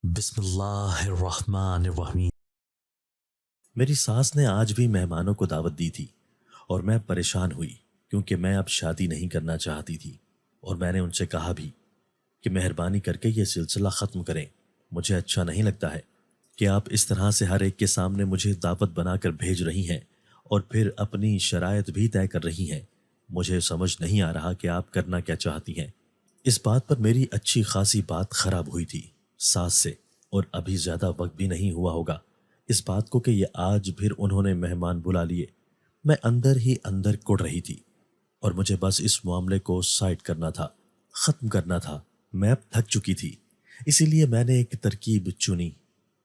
بسم اللہ الرحمن الرحیم۔ میری ساس نے آج بھی مہمانوں کو دعوت دی تھی اور میں پریشان ہوئی کیونکہ میں اب شادی نہیں کرنا چاہتی تھی، اور میں نے ان سے کہا بھی کہ مہربانی کر کے یہ سلسلہ ختم کریں۔ مجھے اچھا نہیں لگتا ہے کہ آپ اس طرح سے ہر ایک کے سامنے مجھے دعوت بنا کر بھیج رہی ہیں اور پھر اپنی شرائط بھی طے کر رہی ہیں۔ مجھے سمجھ نہیں آ رہا کہ آپ کرنا کیا چاہتی ہیں۔ اس بات پر میری اچھی خاصی بات خراب ہوئی تھی ساس سے، اور ابھی زیادہ وقت بھی نہیں ہوا ہوگا اس بات کو کہ یہ آج پھر انہوں نے مہمان بلا لیے۔ میں اندر ہی اندر کڑ رہی تھی اور مجھے بس اس معاملے کو سائڈ کرنا تھا، ختم کرنا تھا۔ میں اب تھک چکی تھی، اسی لیے میں نے ایک ترکیب چنی۔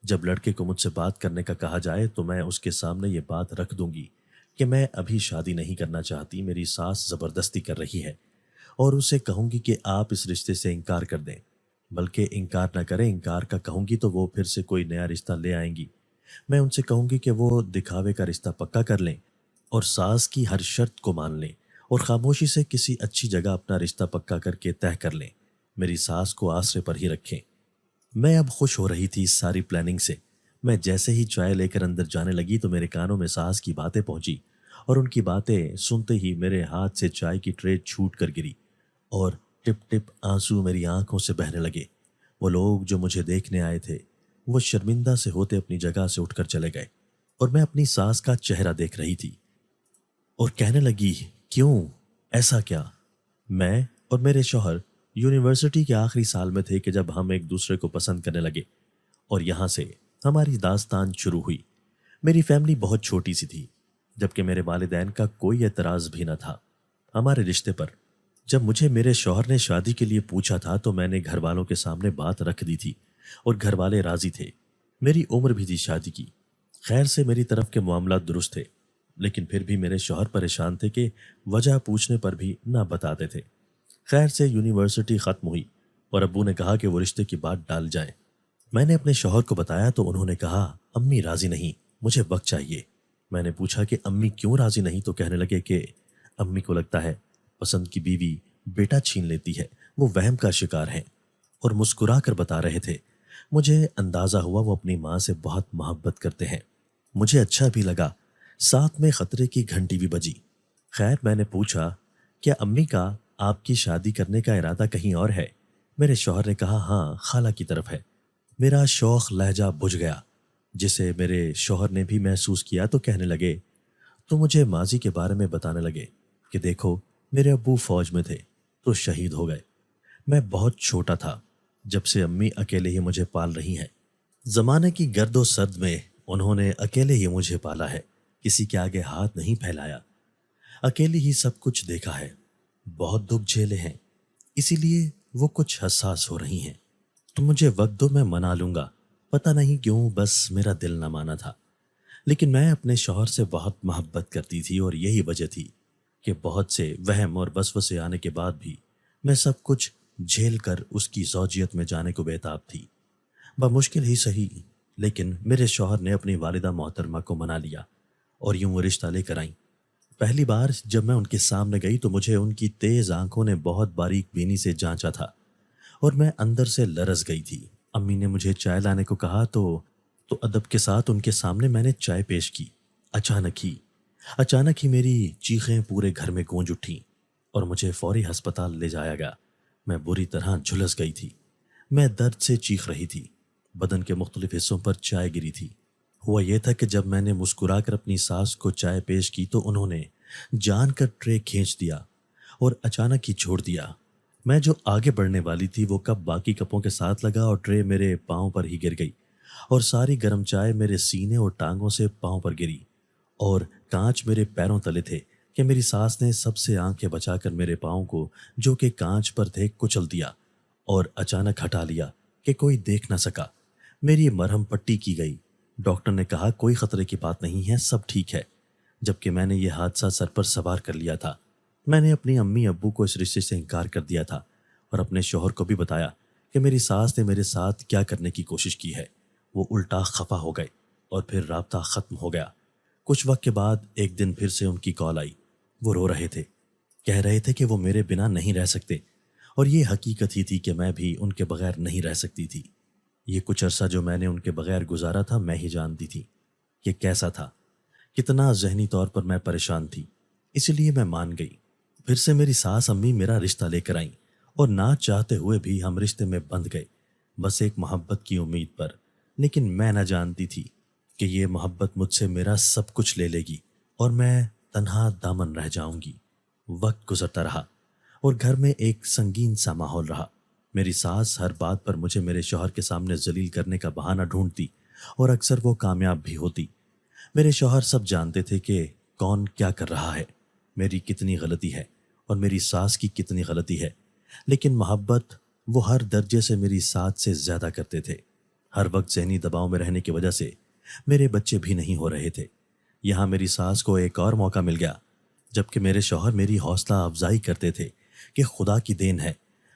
جب لڑکے کو مجھ سے بات کرنے کا کہا جائے تو میں اس کے سامنے یہ بات رکھ دوں گی کہ میں ابھی شادی نہیں کرنا چاہتی، میری ساس زبردستی کر رہی ہے، اور اسے کہوں گی کہ آپ اس رشتے سے انکار کر دیں، بلکہ انکار نہ کریں، انکار کا کہوں گی تو وہ پھر سے کوئی نیا رشتہ لے آئیں گی۔ میں ان سے کہوں گی کہ وہ دکھاوے کا رشتہ پکا کر لیں اور ساس کی ہر شرط کو مان لیں اور خاموشی سے کسی اچھی جگہ اپنا رشتہ پکا کر کے طے کر لیں، میری ساس کو آسرے پر ہی رکھیں۔ میں اب خوش ہو رہی تھی اس ساری پلاننگ سے۔ میں جیسے ہی چائے لے کر اندر جانے لگی تو میرے کانوں میں ساس کی باتیں پہنچی، اور ان کی باتیں سنتے ہی میرے ہاتھ سے چائے کی ٹرے چھوٹ کر گری اور ٹپ ٹپ آنسو میری آنکھوں سے بہنے لگے۔ وہ لوگ جو مجھے دیکھنے آئے تھے وہ شرمندہ سے ہوتے اپنی جگہ سے اٹھ کر چلے گئے، اور میں اپنی ساس کا چہرہ دیکھ رہی تھی اور کہنے لگی، کیوں؟ ایسا کیا؟ میں اور میرے شوہر یونیورسٹی کے آخری سال میں تھے کہ جب ہم ایک دوسرے کو پسند کرنے لگے، اور یہاں سے ہماری داستان شروع ہوئی۔ میری فیملی بہت چھوٹی سی تھی، جبکہ میرے والدین کا کوئی اعتراض بھی نہ تھا ہمارے رشتے پر۔ جب مجھے میرے شوہر نے شادی کے لیے پوچھا تھا تو میں نے گھر والوں کے سامنے بات رکھ دی تھی، اور گھر والے راضی تھے۔ میری عمر بھی تھی شادی کی، خیر سے میری طرف کے معاملات درست تھے، لیکن پھر بھی میرے شوہر پریشان تھے کہ وجہ پوچھنے پر بھی نہ بتاتے تھے۔ خیر سے یونیورسٹی ختم ہوئی اور ابو نے کہا کہ وہ رشتے کی بات ڈال جائیں۔ میں نے اپنے شوہر کو بتایا تو انہوں نے کہا، امی راضی نہیں، مجھے وقت چاہیے۔ میں نے پوچھا کہ امی کیوں راضی نہیں؟ تو کہنے لگے کہ امی کو لگتا ہے پسند کی بیوی بیٹا چھین لیتی ہے، وہ وہم کا شکار ہیں، اور مسکرا کر بتا رہے تھے۔ مجھے اندازہ ہوا وہ اپنی ماں سے بہت محبت کرتے ہیں۔ مجھے اچھا بھی لگا، ساتھ میں خطرے کی گھنٹی بھی بجی۔ خیر میں نے پوچھا، کیا امی کا آپ کی شادی کرنے کا ارادہ کہیں اور ہے؟ میرے شوہر نے کہا، ہاں، خالہ کی طرف ہے۔ میرا شوق لہجہ بجھ گیا، جسے میرے شوہر نے بھی محسوس کیا، تو کہنے لگے، تو مجھے ماضی کے بارے میں بتانے لگے کہ دیکھو میرے ابو فوج میں تھے تو شہید ہو گئے، میں بہت چھوٹا تھا جب سے امی اکیلے ہی مجھے پال رہی ہیں۔ زمانے کی گرد و سرد میں انہوں نے اکیلے ہی مجھے پالا ہے، کسی کے آگے ہاتھ نہیں پھیلایا، اکیلی ہی سب کچھ دیکھا ہے، بہت دکھ جھیلے ہیں، اسی لیے وہ کچھ حساس ہو رہی ہیں۔ تو مجھے وقت دو، میں منا لوں گا۔ پتہ نہیں کیوں بس میرا دل نہ مانا تھا، لیکن میں اپنے شوہر سے بہت محبت کرتی تھی، اور یہی وجہ تھی کہ بہت سے وہم اور وسوسے آنے کے بعد بھی میں سب کچھ جھیل کر اس کی زوجیت میں جانے کو بےتاب تھی۔ بمشکل ہی صحیح، لیکن میرے شوہر نے اپنی والدہ محترمہ کو منا لیا اور یوں وہ رشتہ لے کر آئیں۔ پہلی بار جب میں ان کے سامنے گئی تو مجھے ان کی تیز آنکھوں نے بہت باریک بینی سے جانچا تھا، اور میں اندر سے لرز گئی تھی۔ امی نے مجھے چائے لانے کو کہا تو ادب کے ساتھ ان کے سامنے میں نے چائے پیش کی۔ اچانک ہی میری چیخیں پورے گھر میں گونج اٹھیں اور مجھے فوری ہسپتال لے جایا گیا۔ میں بری طرح جھلس گئی تھی، میں درد سے چیخ رہی تھی، بدن کے مختلف حصوں پر چائے گری تھی۔ ہوا یہ تھا کہ جب میں نے مسکرا کر اپنی ساس کو چائے پیش کی تو انہوں نے جان کر ٹرے کھینچ دیا اور اچانک ہی چھوڑ دیا۔ میں جو آگے بڑھنے والی تھی وہ کپ باقی کپوں کے ساتھ لگا اور ٹرے میرے پاؤں پر ہی گر گئی، اور ساری گرم چائے میرے سینے اور ٹانگوں سے پاؤں پر گری، اور کانچ میرے پیروں تلے تھے کہ میری ساس نے سب سے آنکھیں بچا کر میرے پاؤں کو جو کہ کانچ پر تھے کچل دیا اور اچانک ہٹا لیا کہ کوئی دیکھ نہ سکا۔ میری مرہم پٹی کی گئی، ڈاکٹر نے کہا کوئی خطرے کی بات نہیں ہے، سب ٹھیک ہے، جبکہ میں نے یہ حادثہ سر پر سوار کر لیا تھا۔ میں نے اپنی امی ابو کو اس رشتے سے انکار کر دیا تھا، اور اپنے شوہر کو بھی بتایا کہ میری ساس نے میرے ساتھ کیا کرنے کی کوشش کی ہے۔ وہ الٹا خفا ہو گئے اور پھر رابطہ ختم ہو گیا۔ کچھ وقت کے بعد ایک دن پھر سے ان کی کال آئی۔ وہ رو رہے تھے، کہہ رہے تھے کہ وہ میرے بنا نہیں رہ سکتے، اور یہ حقیقت ہی تھی کہ میں بھی ان کے بغیر نہیں رہ سکتی تھی۔ یہ کچھ عرصہ جو میں نے ان کے بغیر گزارا تھا میں ہی جانتی تھی کہ کیسا تھا، کتنا ذہنی طور پر میں پریشان تھی، اسی لیے میں مان گئی۔ پھر سے میری ساس امی میرا رشتہ لے کر آئیں اور نہ چاہتے ہوئے بھی ہم رشتے میں بندھ گئے، بس ایک محبت کی امید پر۔ لیکن میں نہ جانتی تھی کہ یہ محبت مجھ سے میرا سب کچھ لے لے گی اور میں تنہا دامن رہ جاؤں گی۔ وقت گزرتا رہا اور گھر میں ایک سنگین سا ماحول رہا۔ میری ساس ہر بات پر مجھے میرے شوہر کے سامنے ذلیل کرنے کا بہانہ ڈھونڈتی اور اکثر وہ کامیاب بھی ہوتی۔ میرے شوہر سب جانتے تھے کہ کون کیا کر رہا ہے، میری کتنی غلطی ہے اور میری ساس کی کتنی غلطی ہے، لیکن محبت وہ ہر درجے سے میری ساس سے زیادہ کرتے تھے۔ ہر وقت ذہنی دباؤ میں رہنے کی وجہ سے میرے بچے بھی نہیں ہو رہے تھے۔ یہاں میری ساس کو ایک اور موقع مل گیا، جبکہ میرے شوہر میری حوصلہ افزائی کرتے تھے کہ خدا کی دین ہے،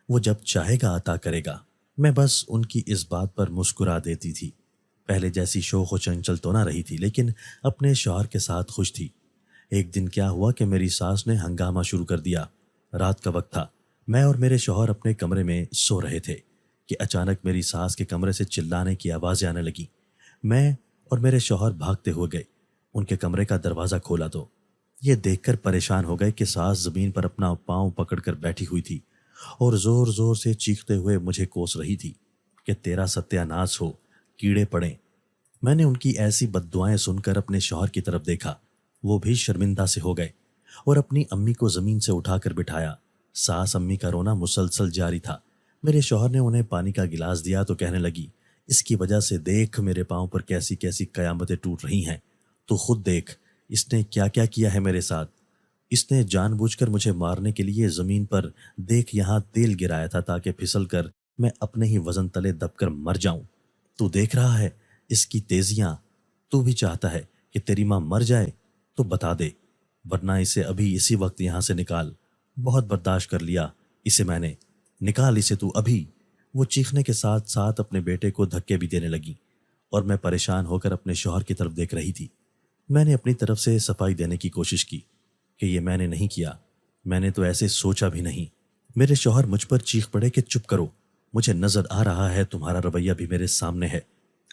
وہ جب چاہے گا عطا کرے گا۔ میں بس ان کی اس بات پر مسکرا دیتی تھی۔ پہلے جیسی شوق و چنچل تو نہ رہی تھی، لیکن اپنے شوہر کے ساتھ خوش تھی۔ ایک دن کیا ہوا کہ میری ساس نے ہنگامہ شروع کر دیا۔ رات کا وقت تھا، میں اور میرے شوہر اپنے کمرے میں سو رہے تھے کہ اچانک میری ساس کے کمرے سے چلانے کی آوازیں آنے لگیں۔ میں اور میرے شوہر بھاگتے ہوئے گئے، ان کے کمرے کا دروازہ کھولا تو یہ دیکھ کر پریشان ہو گئے کہ ساس زمین پر اپنا پاؤں پکڑ کر بیٹھی ہوئی تھی اور زور زور سے چیختے ہوئے مجھے کوس رہی تھی کہ تیرا ستیہ ناش ہو، کیڑے پڑیں۔ میں نے ان کی ایسی بد دعائیں سن کر اپنے شوہر کی طرف دیکھا، وہ بھی شرمندہ سے ہو گئے اور اپنی امی کو زمین سے اٹھا کر بٹھایا۔ ساس امی کا رونا مسلسل جاری تھا۔ میرے شوہر نے انہیں پانی کا گلاس دیا تو کہنے لگی، اس کی وجہ سے دیکھ میرے پاؤں پر کیسی کیسی قیامتیں ٹوٹ رہی ہیں، تو خود دیکھ اس نے کیا کیا کیا ہے میرے ساتھ۔ اس نے جان بوجھ کر مجھے مارنے کے لیے زمین پر دیکھ یہاں تیل گرایا تھا تاکہ پھسل کر میں اپنے ہی وزن تلے دب کر مر جاؤں۔ تو دیکھ رہا ہے اس کی تیزیاں، تو بھی چاہتا ہے کہ تیری ماں مر جائے تو بتا دے، ورنہ اسے ابھی اسی وقت یہاں سے نکال۔ بہت برداشت کر لیا اسے میں نے، نکال اسے تو ابھی۔ وہ چیخنے کے ساتھ ساتھ اپنے بیٹے کو دھکے بھی دینے لگی اور میں پریشان ہو کر اپنے شوہر کی طرف دیکھ رہی تھی۔ میں نے اپنی طرف سے صفائی دینے کی کوشش کی کہ یہ میں نے نہیں کیا، میں نے تو ایسے سوچا بھی نہیں۔ میرے شوہر مجھ پر چیخ پڑے کہ چپ کرو، مجھے نظر آ رہا ہے تمہارا رویہ بھی میرے سامنے ہے،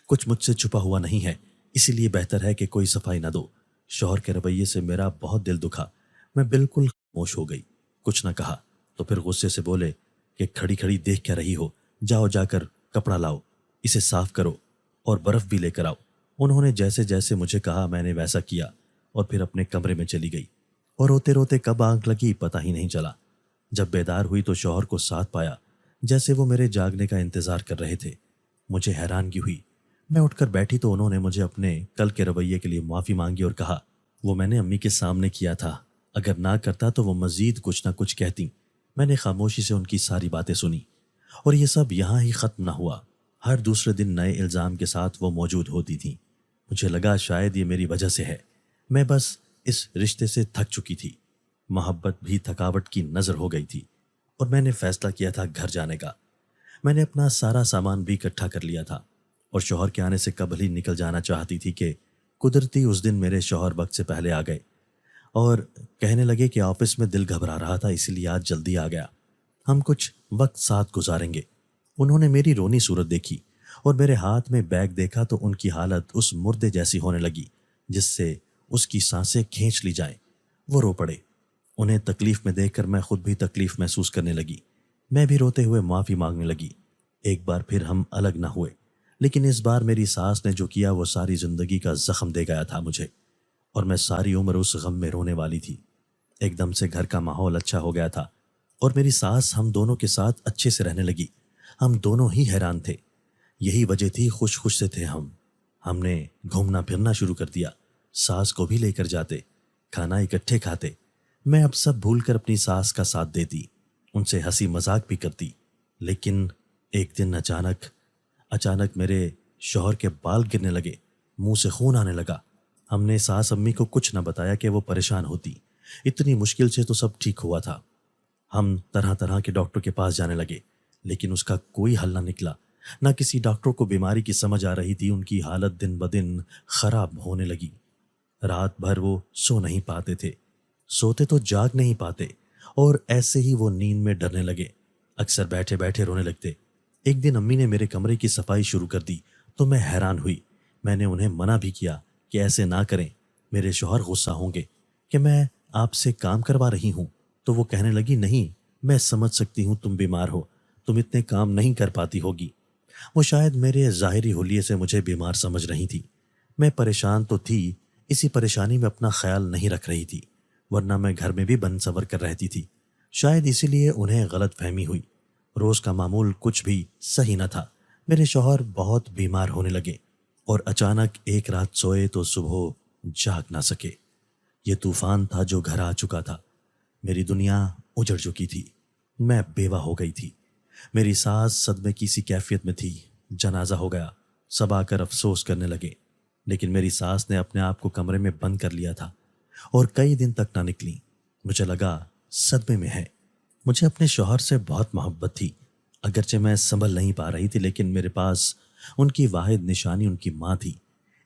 کچھ مجھ سے چھپا ہوا نہیں ہے، اسی لیے بہتر ہے کہ کوئی صفائی نہ دو۔ شوہر کے رویے سے میرا بہت دل دکھا، میں بالکل خاموش ہو گئی، کچھ نہ کہا۔ تو پھر غصے سے بولے کہ کھڑی کھڑی دیکھ کیا رہی ہو، جاؤ جا کر کپڑا لاؤ، اسے صاف کرو اور برف بھی لے کر آؤ۔ انہوں نے جیسے جیسے مجھے کہا میں نے ویسا کیا اور پھر اپنے کمرے میں چلی گئی، اور روتے روتے کب آنکھ لگی پتہ ہی نہیں چلا۔ جب بیدار ہوئی تو شوہر کو ساتھ پایا، جیسے وہ میرے جاگنے کا انتظار کر رہے تھے۔ مجھے حیرانگی ہوئی، میں اٹھ کر بیٹھی تو انہوں نے مجھے اپنے کل کے رویے کے لیے معافی مانگی اور کہا وہ میں نے امی کے سامنے کیا تھا، اگر نہ کرتا تو وہ مزید کچھ نہ کچھ کہتی۔ میں نے خاموشی سے ان کی ساری باتیں سنی، اور یہ سب یہاں ہی ختم نہ ہوا۔ ہر دوسرے دن نئے الزام کے ساتھ وہ موجود ہوتی تھیں۔ مجھے لگا شاید یہ میری وجہ سے ہے، میں بس اس رشتے سے تھک چکی تھی۔ محبت بھی تھکاوٹ کی نظر ہو گئی تھی اور میں نے فیصلہ کیا تھا گھر جانے کا۔ میں نے اپنا سارا سامان بھی اکٹھا کر لیا تھا اور شوہر کے آنے سے قبل ہی نکل جانا چاہتی تھی کہ قدرتی اس دن میرے شوہر وقت سے پہلے آ گئے اور کہنے لگے کہ آفس میں دل گھبرا رہا تھا اس لیے آج جلدی آ گیا، ہم کچھ وقت ساتھ گزاریں گے۔ انہوں نے میری رونی صورت دیکھی اور میرے ہاتھ میں بیگ دیکھا تو ان کی حالت اس مردے جیسی ہونے لگی جس سے اس کی سانسیں کھینچ لی جائیں۔ وہ رو پڑے۔ انہیں تکلیف میں دیکھ کر میں خود بھی تکلیف محسوس کرنے لگی۔ میں بھی روتے ہوئے معافی مانگنے لگی۔ ایک بار پھر ہم الگ نہ ہوئے، لیکن اس بار میری ساس نے جو کیا وہ ساری زندگی کا زخم دے گیا تھا مجھے، اور میں ساری عمر اس غم میں رونے والی تھی۔ ایک دم سے گھر کا ماحول اچھا ہو گیا تھا اور میری ساس ہم دونوں کے ساتھ اچھے سے رہنے لگی۔ ہم دونوں ہی حیران تھے، یہی وجہ تھی خوش خوش سے تھے ہم نے گھومنا پھرنا شروع کر دیا، ساس کو بھی لے کر جاتے، کھانا اکٹھے کھاتے۔ میں اب سب بھول کر اپنی ساس کا ساتھ دیتی، ان سے ہنسی مذاق بھی کرتی۔ لیکن ایک دن اچانک میرے شوہر کے بال گرنے لگے، منہ سے خون آنے لگا۔ ہم نے ساس امی کو کچھ نہ بتایا کہ وہ پریشان ہوتی، اتنی مشکل سے تو سب ٹھیک ہوا تھا۔ ہم طرح طرح کے ڈاکٹر کے پاس جانے لگے، لیکن اس کا کوئی حل نہ نکلا۔ نہ کسی ڈاکٹر کو بیماری کی سمجھ آ رہی تھی، ان کی حالت دن بدن خراب ہونے لگی۔ رات بھر وہ سو نہیں پاتے تھے، سوتے تو جاگ نہیں پاتے، اور ایسے ہی وہ نیند میں ڈرنے لگے، اکثر بیٹھے بیٹھے رونے لگتے۔ ایک دن امی نے میرے کمرے کی صفائی شروع کر دی تو میں حیران ہوئی۔ میں نے انہیں منع بھی کیا کہ ایسے نہ کریں، میرے شوہر غصہ ہوں گے کہ میں آپ سے کام کروا رہی ہوں۔ تو وہ کہنے لگی، نہیں، میں سمجھ سکتی ہوں تم بیمار ہو، تم اتنے کام نہیں کر پاتی ہوگی۔ وہ شاید میرے ظاہری حلیے سے مجھے بیمار سمجھ رہی تھی۔ میں پریشان تو تھی، اسی پریشانی میں اپنا خیال نہیں رکھ رہی تھی، ورنہ میں گھر میں بھی بن سور کر رہتی تھی۔ شاید اسی لیے انہیں غلط فہمی ہوئی۔ روز کا معمول کچھ بھی صحیح نہ تھا۔ میرے شوہر بہت بیمار ہونے لگے اور اچانک ایک رات سوئے تو صبح جاگ نہ سکے۔ یہ طوفان تھا جو گھر آ چکا تھا۔ میری دنیا اجڑ چکی تھی، میں بیوہ ہو گئی تھی۔ میری ساس صدمے کی سی کیفیت میں تھی، جنازہ ہو گیا۔ سب آ کر افسوس کرنے لگے، لیکن میری ساس نے اپنے آپ کو کمرے میں بند کر لیا تھا اور کئی دن تک نہ نکلی۔ مجھے لگا صدمے میں ہے۔ مجھے اپنے شوہر سے بہت محبت تھی، اگرچہ میں سنبھل نہیں پا رہی تھی، لیکن میرے پاس ان کی واحد نشانی ان کی ماں تھی۔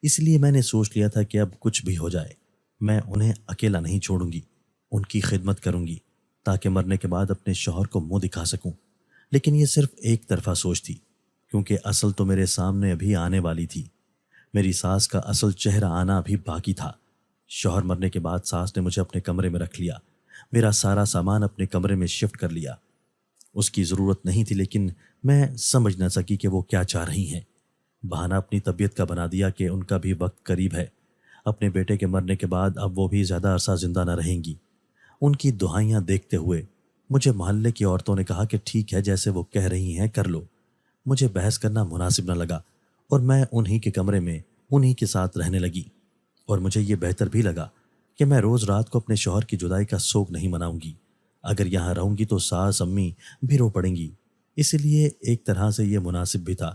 اس لیے میں نے سوچ لیا تھا کہ اب کچھ بھی ہو جائے میں انہیں اکیلا نہیں چھوڑوں گی، ان کی خدمت کروں گی تاکہ مرنے کے بعد اپنے شوہر کو منہ دکھا سکوں۔ لیکن یہ صرف ایک طرفہ سوچ تھی، کیونکہ اصل تو میرے سامنے ابھی آنے والی تھی۔ میری ساس کا اصل چہرہ آنا ابھی باقی تھا۔ شوہر مرنے کے بعد ساس نے مجھے اپنے کمرے میں رکھ لیا، میرا سارا سامان اپنے کمرے میں شفٹ کر لیا۔ اس کی ضرورت نہیں تھی، لیکن میں سمجھ نہ سکی کہ وہ کیا چاہ رہی ہیں۔ بہانہ اپنی طبیعت کا بنا دیا کہ ان کا بھی وقت قریب ہے، اپنے بیٹے کے مرنے کے بعد اب وہ بھی زیادہ عرصہ زندہ نہ رہیں گی۔ ان کی دعائیاں دیکھتے ہوئے مجھے محلے کی عورتوں نے کہا کہ ٹھیک ہے، جیسے وہ کہہ رہی ہیں کر لو۔ مجھے بحث کرنا مناسب نہ لگا اور میں انہی کے کمرے میں انہی کے ساتھ رہنے لگی۔ اور مجھے یہ بہتر بھی لگا کہ میں روز رات کو اپنے شوہر کی جدائی کا سوگ نہیں مناؤں گی۔ اگر یہاں رہوں گی تو ساس امی بھی رو پڑیں گی، اسی لیے ایک طرح سے یہ مناسب بھی تھا۔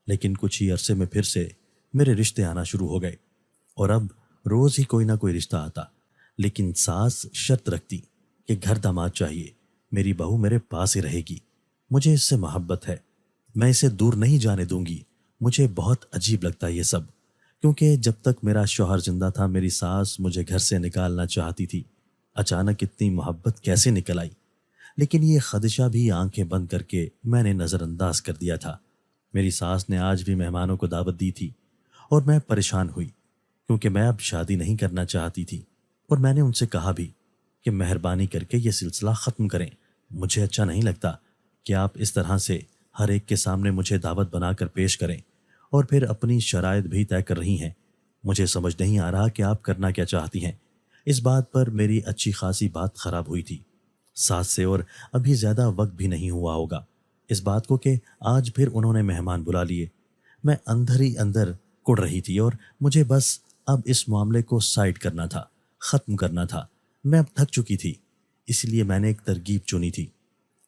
لیکن کچھ ہی عرصے میں پھر سے میرے رشتے آنا شروع ہو گئے اور اب روز ہی کوئی نہ کوئی رشتہ آتا، لیکن ساس شرط رکھتی کہ گھر داماد چاہیے، میری بہو میرے پاس ہی رہے گی، مجھے اس سے محبت ہے، میں اسے دور نہیں جانے دوں گی۔ مجھے بہت عجیب لگتا یہ سب، کیونکہ جب تک میرا شوہر زندہ تھا میری ساس مجھے گھر سے نکالنا چاہتی تھی۔ اچانک اتنی محبت کیسے نکل آئی؟ لیکن یہ خدشہ بھی آنکھیں بند کر کے میں نے نظر انداز کر دیا تھا۔ میری ساس نے آج بھی مہمانوں کو دعوت دی تھی اور میں پریشان ہوئی، کیونکہ میں اب شادی نہیں کرنا چاہتی تھی، اور میں نے ان سے کہا بھی کہ مہربانی کر کے یہ سلسلہ ختم کریں۔ مجھے اچھا نہیں لگتا کہ آپ اس طرح سے ہر ایک کے سامنے مجھے دعوت بنا کر پیش کریں اور پھر اپنی شرائط بھی طے کر رہی ہیں۔ مجھے سمجھ نہیں آ رہا کہ آپ کرنا کیا چاہتی ہیں۔ اس بات پر میری اچھی خاصی بات خراب ہوئی تھی ساس سے، اور ابھی زیادہ وقت بھی نہیں ہوا ہوگا اس بات کو کہ آج پھر انہوں نے مہمان بلا لیے۔ میں اندر ہی اندر کڑ رہی تھی اور مجھے بس اب اس معاملے کو سائڈ کرنا تھا، ختم کرنا تھا۔ میں اب تھک چکی تھی، اس لیے میں نے ایک ترکیب چنی تھی۔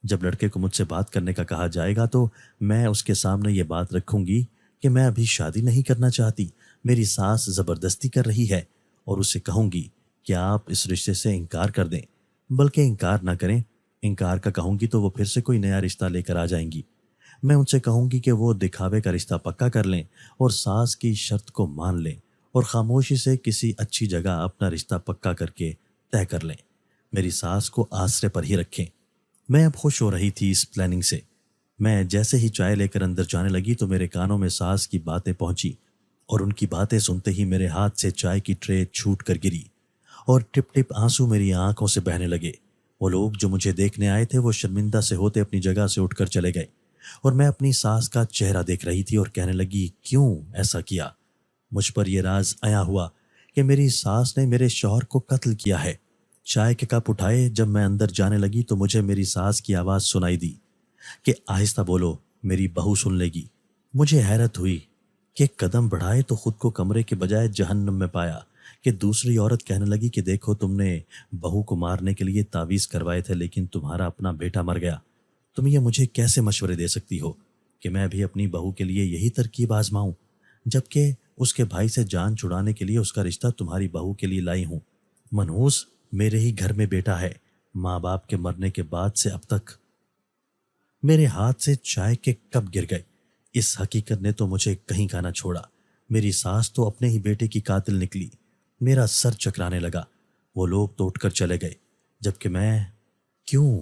جب لڑکے کو مجھ سے بات کرنے کا کہا جائے گا تو میں اس کے سامنے یہ بات رکھوں گی کہ میں ابھی شادی نہیں کرنا چاہتی، میری ساس زبردستی کر رہی ہے، اور اسے کہوں گی کہ آپ اس رشتے سے انکار کر دیں، بلکہ انکار نہ کریں۔ انکار کا کہوں گی تو وہ پھر سے کوئی نیا رشتہ لے کر آ جائیں گی۔ میں ان سے کہوں گی کہ وہ دکھاوے کا رشتہ پکا کر لیں اور ساس کی شرط کو مان لیں اور خاموشی سے کسی اچھی جگہ اپنا رشتہ پکا کر کے طے کر لیں، میری ساس کو آسرے پر ہی رکھیں۔ میں اب خوش ہو رہی تھی اس پلاننگ سے۔ میں جیسے ہی چائے لے کر اندر جانے لگی تو میرے کانوں میں ساس کی باتیں پہنچی، اور ان کی باتیں سنتے ہی میرے ہاتھ سے چائے کی ٹرے چھوٹ کر گری اور ٹپ ٹپ آنسو میری آنکھوں سے بہنے لگے۔ وہ لوگ جو مجھے دیکھنے آئے تھے وہ شرمندہ سے ہوتے اپنی جگہ سے اٹھ کر چلے گئے، اور میں اپنی ساس کا چہرہ دیکھ رہی تھی اور کہنے لگی، کیوں ایسا کیا؟ مجھ پر یہ راز عیاں ہوا کہ میری ساس نے میرے شوہر کو قتل کیا ہے۔ چائے کے کپ اٹھائے جب میں اندر جانے لگی تو مجھے میری ساس کی آواز سنائی دی کہ آہستہ بولو، میری بہو سن لے گی۔ مجھے حیرت ہوئی کہ قدم بڑھائے تو خود کو کمرے کے بجائے جہنم میں پایا کہ دوسری عورت کہنے لگی کہ دیکھو، تم نے بہو کو مارنے کے لیے تعویذ کروائے تھے لیکن تمہارا اپنا بیٹا مر گیا۔ تم یہ مجھے کیسے مشورے دے سکتی ہو کہ میں بھی اپنی بہو کے لیے یہی ترکیب آزماؤں، جبکہ اس کے بھائی سے جان چھڑانے کے لیے اس کا رشتہ تمہاری بہو کے لیے لائی ہوں۔ منحوس میرے ہی گھر میں بیٹا ہے، ماں باپ کے مرنے کے بعد سے اب تک۔ میرے ہاتھ سے چائے کے کپ گر گئے۔ اس حقیقت نے تو مجھے کہیں کا نہ چھوڑا، میری ساس تو اپنے ہی بیٹے کی قاتل نکلی۔ میرا سر چکرانے لگا۔ وہ لوگ تو اٹھ کر چلے گئے، جبکہ میں، کیوں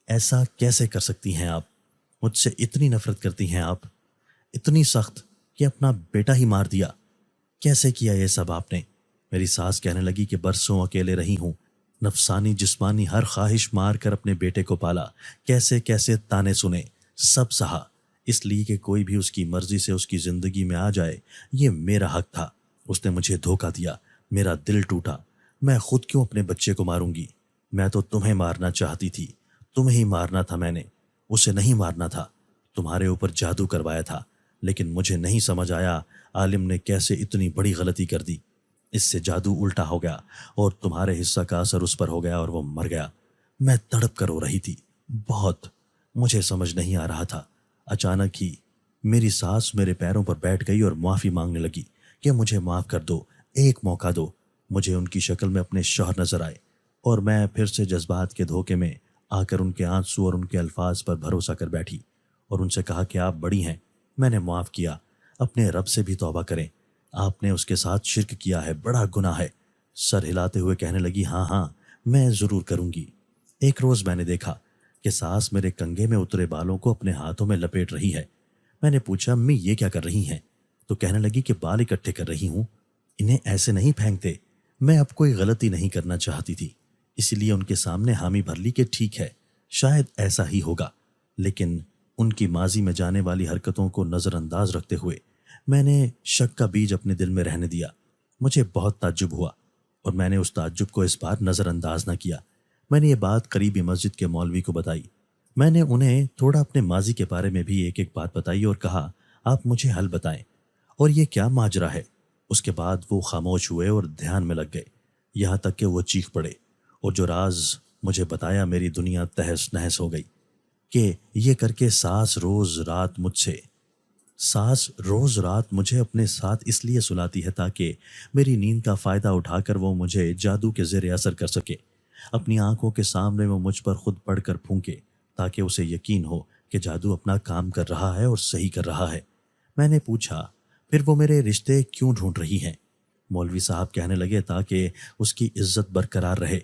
ایسا کیسے کر سکتی ہیں آپ؟ مجھ سے اتنی نفرت کرتی ہیں آپ، اتنی سخت کہ اپنا بیٹا ہی مار دیا؟ کیسے کیا یہ سب آپ نے؟ میری ساس کہنے لگی کہ برسوں اکیلے رہی ہوں، نفسانی جسمانی ہر خواہش مار کر اپنے بیٹے کو پالا، کیسے کیسے تانے سنے، سب سہا، اس لیے کہ کوئی بھی اس کی مرضی سے اس کی زندگی میں آ جائے یہ میرا حق تھا۔ اس نے مجھے دھوکہ دیا، میرا دل ٹوٹا، میں خود کیوں اپنے بچے کو ماروں گی؟ میں تو تمہیں مارنا چاہتی تھی، تمہیں ہی مارنا تھا، میں نے اسے نہیں مارنا تھا، تمہارے اوپر جادو کروایا تھا، لیکن مجھے نہیں سمجھ آیا عالم نے کیسے اتنی بڑی غلطی کر دی۔ اس سے جادو الٹا ہو گیا اور تمہارے حصہ کا اثر اس پر ہو گیا اور وہ مر گیا۔ میں تڑپ کر رو رہی تھی، بہت، مجھے سمجھ نہیں آ رہا تھا۔ اچانک ہی میری ساس میرے پیروں پر بیٹھ گئی اور معافی مانگنے لگی کہ مجھے معاف کر دو، ایک موقع دو۔ مجھے ان کی شکل میں اپنے شوہر نظر آئے اور میں پھر سے جذبات کے دھوکے میں آ کر ان کے آنسو اور ان کے الفاظ پر بھروسہ کر بیٹھی اور ان سے کہا کہ آپ بڑی ہیں، میں نے معاف کیا، اپنے رب سے بھی توبہ کریں، آپ نے اس کے ساتھ شرک کیا ہے، بڑا گناہ ہے۔ سر ہلاتے ہوئے کہنے لگی ہاں ہاں میں ضرور کروں گی۔ ایک روز میں نے دیکھا کہ ساس میرے کنگھے میں اترے بالوں کو اپنے ہاتھوں میں لپیٹ رہی ہے۔ میں نے پوچھا امی یہ کیا کر رہی ہیں؟ تو کہنے لگی کہ بال اکٹھے کر رہی ہوں، انہیں ایسے نہیں پھینکتے، میں اب کوئی غلطی نہیں کرنا چاہتی تھی، اسی لیے ان کے سامنے حامی بھر لی کہ ٹھیک ہے شاید ایسا ہی ہوگا، لیکن ان کی ماضی میں جانے والی حرکتوں کو نظر انداز رکھتے ہوئے میں نے شک کا بیج اپنے دل میں رہنے دیا۔ مجھے بہت تعجب ہوا اور میں نے اس تعجب کو اس بار نظر انداز نہ کیا۔ میں نے یہ بات قریبی مسجد کے مولوی کو بتائی۔ میں نے انہیں تھوڑا اپنے ماضی کے بارے میں بھی ایک ایک بات بتائی اور کہا آپ مجھے حل بتائیں اور یہ کیا ماجرا ہے۔ اس کے بعد وہ خاموش ہوئے اور دھیان میں لگ گئے، یہاں تک کہ وہ چیخ پڑے اور جو راز مجھے بتایا میری دنیا تہس نہس ہو گئی کہ یہ کر کے ساس روز رات مجھے اپنے ساتھ اس لیے سلاتی ہے تاکہ میری نیند کا فائدہ اٹھا کر وہ مجھے جادو کے زیر اثر کر سکے، اپنی آنکھوں کے سامنے وہ مجھ پر خود پڑھ کر پھونکے تاکہ اسے یقین ہو کہ جادو اپنا کام کر رہا ہے اور صحیح کر رہا ہے۔ میں نے پوچھا پھر وہ میرے رشتے کیوں ڈھونڈ رہی ہیں؟ مولوی صاحب کہنے لگے تاکہ اس کی عزت برقرار رہے،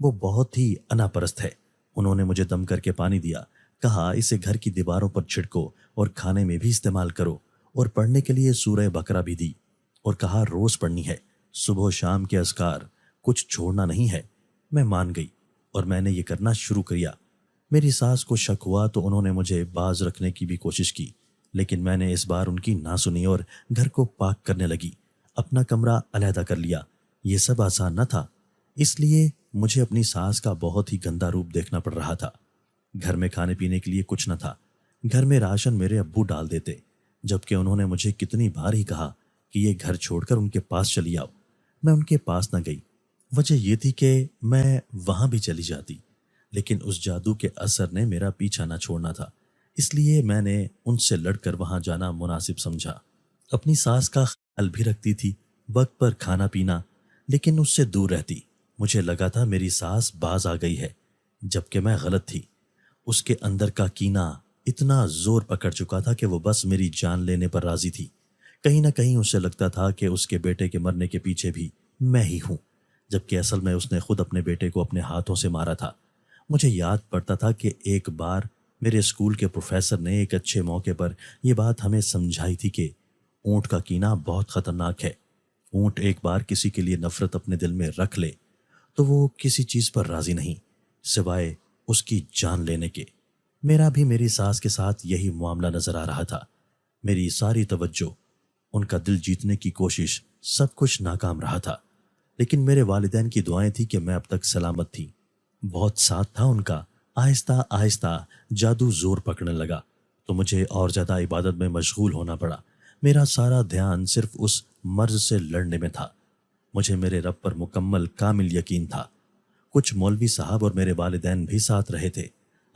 وہ بہت ہی انا پرست ہے۔ انہوں نے مجھے دم کر کے پانی دیا، کہا اسے گھر کی دیواروں پر چھڑکو اور کھانے میں بھی استعمال کرو، اور پڑھنے کے لیے سورہ بقرہ بھی دی اور کہا روز پڑھنی ہے، صبح و شام کے اذکار، کچھ چھوڑنا نہیں ہے۔ میں مان گئی اور میں نے یہ کرنا شروع کیا۔ میری ساس کو شک ہوا تو انہوں نے مجھے باز رکھنے کی بھی کوشش کی، لیکن میں نے اس بار ان کی نہ سنی اور گھر کو پاک کرنے لگی، اپنا کمرہ علیحدہ کر لیا۔ یہ سب آسان نہ تھا، اس لیے مجھے اپنی ساس کا بہت ہی گندا روپ دیکھنا پڑ رہا تھا۔ گھر میں کھانے پینے کے لیے کچھ نہ تھا، گھر میں راشن میرے ابو ڈال دیتے، جبکہ انہوں نے مجھے کتنی بار ہی کہا کہ یہ گھر چھوڑ کر ان کے پاس چلی آؤ۔ میں ان کے پاس نہ گئی، وجہ یہ تھی کہ میں وہاں بھی چلی جاتی، لیکن اس جادو کے اثر نے میرا پیچھا نہ چھوڑنا تھا، اس لیے میں نے ان سے لڑ کر وہاں جانا مناسب سمجھا۔ اپنی ساس کا خیال بھی رکھتی تھی، وقت پر کھانا پینا، لیکن اس سے دور رہتی۔ مجھے لگا تھا میری ساس باز آ گئی ہے، جبکہ میں غلط تھی۔ اس کے اندر کا کینہ اتنا زور پکڑ چکا تھا کہ وہ بس میری جان لینے پر راضی تھی۔ کہیں نہ کہیں اسے لگتا تھا کہ اس کے بیٹے کے مرنے کے پیچھے بھی میں ہی ہوں، جبکہ اصل میں اس نے خود اپنے بیٹے کو اپنے ہاتھوں سے مارا تھا۔ مجھے یاد پڑتا تھا کہ ایک بار میرے اسکول کے پروفیسر نے ایک اچھے موقع پر یہ بات ہمیں سمجھائی تھی کہ اونٹ کا کینہ بہت خطرناک ہے۔ اونٹ ایک بار کسی کے لیے نفرت اپنے دل میں رکھ لے تو وہ کسی چیز پر راضی نہیں سوائے اس کی جان لینے کے۔ میرا بھی میری ساس کے ساتھ یہی معاملہ نظر آ رہا تھا۔ میری ساری توجہ، ان کا دل جیتنے کی کوشش، سب کچھ ناکام رہا تھا، لیکن میرے والدین کی دعائیں تھیں کہ میں اب تک سلامت تھی، بہت ساتھ تھا ان کا۔ آہستہ آہستہ جادو زور پکڑنے لگا تو مجھے اور زیادہ عبادت میں مشغول ہونا پڑا۔ میرا سارا دھیان صرف اس مرض سے لڑنے میں تھا۔ مجھے میرے رب پر مکمل کامل یقین تھا۔ کچھ مولوی صاحب اور میرے والدین بھی ساتھ رہے تھے۔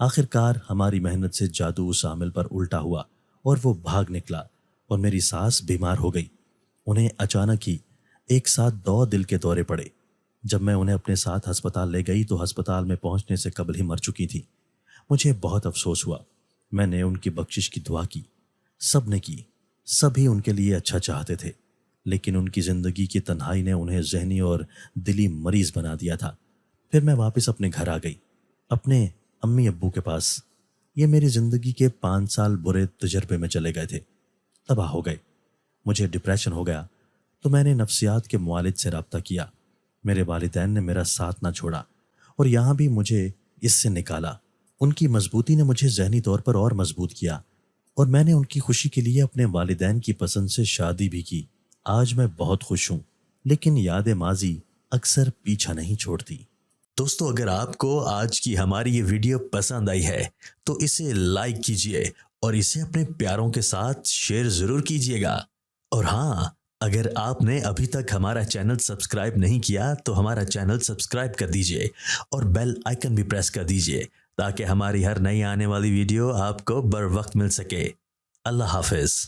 آخر کار ہماری محنت سے جادو اس عامل پر الٹا ہوا اور وہ بھاگ نکلا اور میری ساس بیمار ہو گئی۔ انہیں اچانک ہی ایک ساتھ 2 دل کے دورے پڑے۔ جب میں انہیں اپنے ساتھ ہسپتال لے گئی تو ہسپتال میں پہنچنے سے قبل ہی مر چکی تھی۔ مجھے بہت افسوس ہوا۔ میں نے ان کی بخشش کی دعا کی، سب نے کی، سبھی ان کے لیے اچھا چاہتے تھے، لیکن ان کی زندگی کی تنہائی نے انہیں ذہنی اور دلی مریض بنا دیا تھا۔ پھر میں واپس اپنے گھر آ گئی، اپنے امی ابو کے پاس۔ یہ میری زندگی کے 5 سال برے تجربے میں چلے گئے تھے، تباہ ہو گئے۔ مجھے ڈپریشن ہو گیا تو میں نے نفسیات کے معالج سے رابطہ کیا۔ میرے والدین نے میرا ساتھ نہ چھوڑا اور یہاں بھی مجھے اس سے نکالا۔ ان کی مضبوطی نے مجھے ذہنی طور پر اور مضبوط کیا اور میں نے ان کی خوشی کے لیے اپنے والدین کی پسند سے شادی بھی کی۔ آج میں بہت خوش ہوں، لیکن یاد ماضی اکثر پیچھا نہیں چھوڑتی۔ دوستو، اگر آپ کو آج کی ہماری یہ ویڈیو پسند آئی ہے تو اسے لائک کیجئے اور اسے اپنے پیاروں کے ساتھ شیئر ضرور کیجئے گا۔ اور ہاں، اگر آپ نے ابھی تک ہمارا چینل سبسکرائب نہیں کیا تو ہمارا چینل سبسکرائب کر دیجئے اور بیل آئیکن بھی پریس کر دیجئے تاکہ ہماری ہر نئی آنے والی ویڈیو آپ کو بر وقت مل سکے۔ اللہ حافظ۔